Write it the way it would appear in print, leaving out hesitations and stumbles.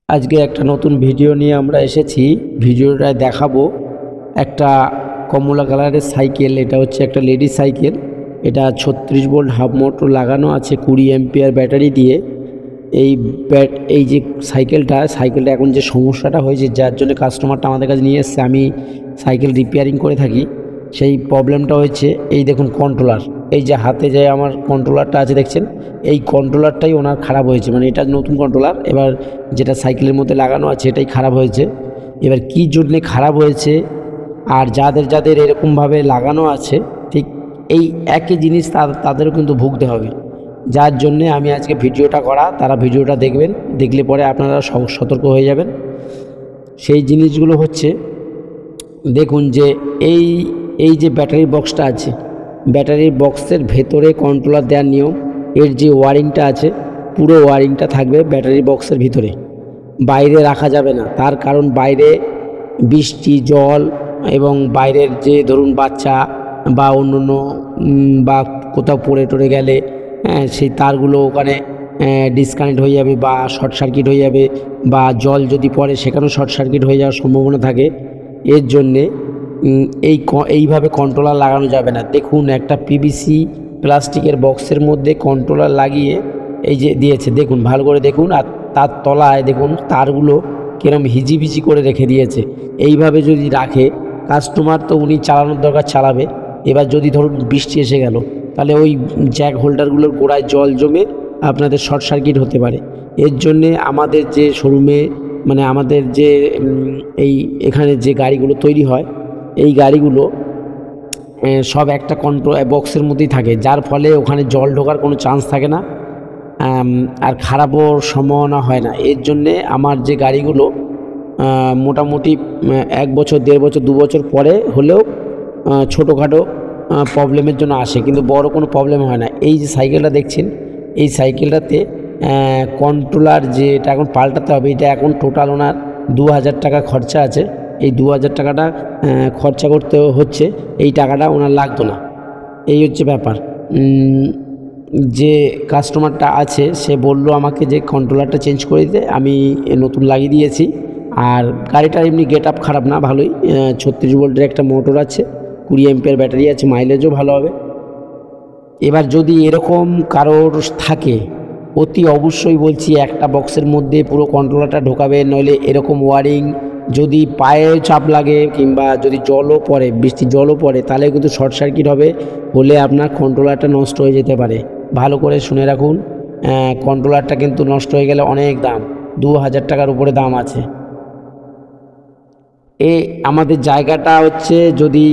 আজকে একটা নতুন ভিডিও নিয়ে আমরা এসেছি। ভিডিওটায় দেখাবো একটা কমলা কালারের সাইকেল। এটা হচ্ছে একটা লেডি সাইকেল। এটা 36 ভোল্ট হাফ মোটর লাগানো আছে 20 অ্যাম্পিয়ার ব্যাটারি দিয়ে। এই যে সাইকেলটা এখন যে সমস্যাটা হয়েছে, যার জন্য কাস্টমারটা আমাদের কাছে নিয়ে এসছে, আমি সাইকেল রিপেয়ারিং করে থাকি, সেই প্রবলেমটা হচ্ছে এই দেখুন কন্ট্রোলার। এই যে হাতে যে আমার কন্ট্রোলারটা আছে দেখছেন, এই কন্ট্রোলারটাই ওনার খারাপ হয়েছে। মানে এটা নতুন কন্ট্রোলার, এবার যেটা সাইকেলের মধ্যে লাগানো আছে এটাই খারাপ হয়েছে। এবার কী জন্যে খারাপ হয়েছে, আর যাদের যাদের এরকমভাবে লাগানো আছে ঠিক এই একই জিনিস তাদেরও কিন্তু ভুগতে হবে। যার জন্যে আমি আজকে ভিডিওটা করা, তারা ভিডিওটা দেখবেন, দেখলে পরে আপনারা সতর্ক হয়ে যাবেন। সেই জিনিসগুলো হচ্ছে দেখুন যে এই এই যে ব্যাটারি বক্সটা আছে, ব্যাটারির বক্সের ভেতরে কন্ট্রোলার দেওয়ার নিয়ম, এর যে ওয়ারিংটা আছে পুরো ওয়ারিংটা থাকবে ব্যাটারি বক্সের ভিতরে, বাইরে রাখা যাবে না। তার কারণ বাইরে বৃষ্টি জল এবং বাইরের যে ধরুন বাচ্চা বা অন্য বা কোথাও পড়ে টরে গেলে সেই তারগুলো ওখানে ডিসকানেক্ট হয়ে যাবে বা শর্ট সার্কিট হয়ে যাবে, বা জল যদি পড়ে সেখানেও শর্ট সার্কিট হয়ে যাওয়ার সম্ভাবনা থাকে। এর জন্যে এইভাবে কন্ট্রোলার লাগানো যাবে না। দেখুন একটা পিভিসি প্লাস্টিকের বক্সের মধ্যে কন্ট্রোলার লাগিয়ে এই যে দিয়েছে, দেখুন ভালো করে দেখুন, আর তার তলায় দেখুন তারগুলো কিরম হিজিবিজি করে রেখে দিয়েছে। এইভাবে যদি রাখে কাস্টমার, তো উনি চালানোর দরকার চালাবে, এবার যদি ধরুন বৃষ্টি এসে গেল তাহলে ওই জ্যাক হোল্ডারগুলোর গোড়ায় জল জমে আপনাদের শর্ট সার্কিট হতে পারে। এর জন্যে আমাদের যে শোরুমে, মানে আমাদের যে এখানে যে গাড়িগুলো তৈরি হয়, এই গাড়িগুলো সব একটা কন্ট্রোল বক্সের মধ্যেই থাকে, যার ফলে ওখানে জল ঢোকার কোনো চান্স থাকে না, আর খারাপও সম্ভাবনা হয় না। এর জন্যে আমার যে গাড়িগুলো মোটামুটি 1 বছর 1.5 বছর 2 বছর পরে হলেও ছোটোখাটো প্রবলেমের জন্য আসে, কিন্তু বড় কোনো প্রবলেম হয় না। এই যে সাইকেলটা দেখছেন, এই সাইকেলটাতে কন্ট্রোলার যে এটা এখন পাল্টাতে হবে, এটা এখন টোটাল ওনার 2000 টাকা খরচা আছে। এই 2000 টাকাটা খরচা করতে হচ্ছে, এই টাকাটা ওনার লাগতো না। এই হচ্ছে ব্যাপার। যে কাস্টমারটা আছে সে বলল আমাকে যে কন্ট্রোলারটা চেঞ্জ করে দিতে, আমি নতুন লাগিয়ে দিয়েছি। আর গাড়িটার এমনি গেট আপ খারাপ না, ভালোই। 36 ভোল্টের একটা মোটর আছে, 20 অ্যাম্পিয়ার ব্যাটারি আছে, মাইলেজও ভালো হবে। এবার যদি এরকম কারোর থাকে, অতি অবশ্যই বলছি একটা বক্সের মধ্যে পুরো কন্ট্রোলারটা ঢোকাবে, নইলে এরকম ওয়ারিং যদি পায়ে চাপ লাগে কিংবা যদি জলও পড়ে, বৃষ্টি জলও পড়ে, তাহলে কিন্তু শর্ট সার্কিট হলে আপনার কন্ট্রোলারটা নষ্ট হয়ে যেতে পারে। ভালো করে শুনে রাখুন, কন্ট্রোলারটা কিন্তু নষ্ট হয়ে গেলে অনেক দাম, 2000 টাকার উপরে দাম আছে। আমাদের জায়গাটা হচ্ছে, যদি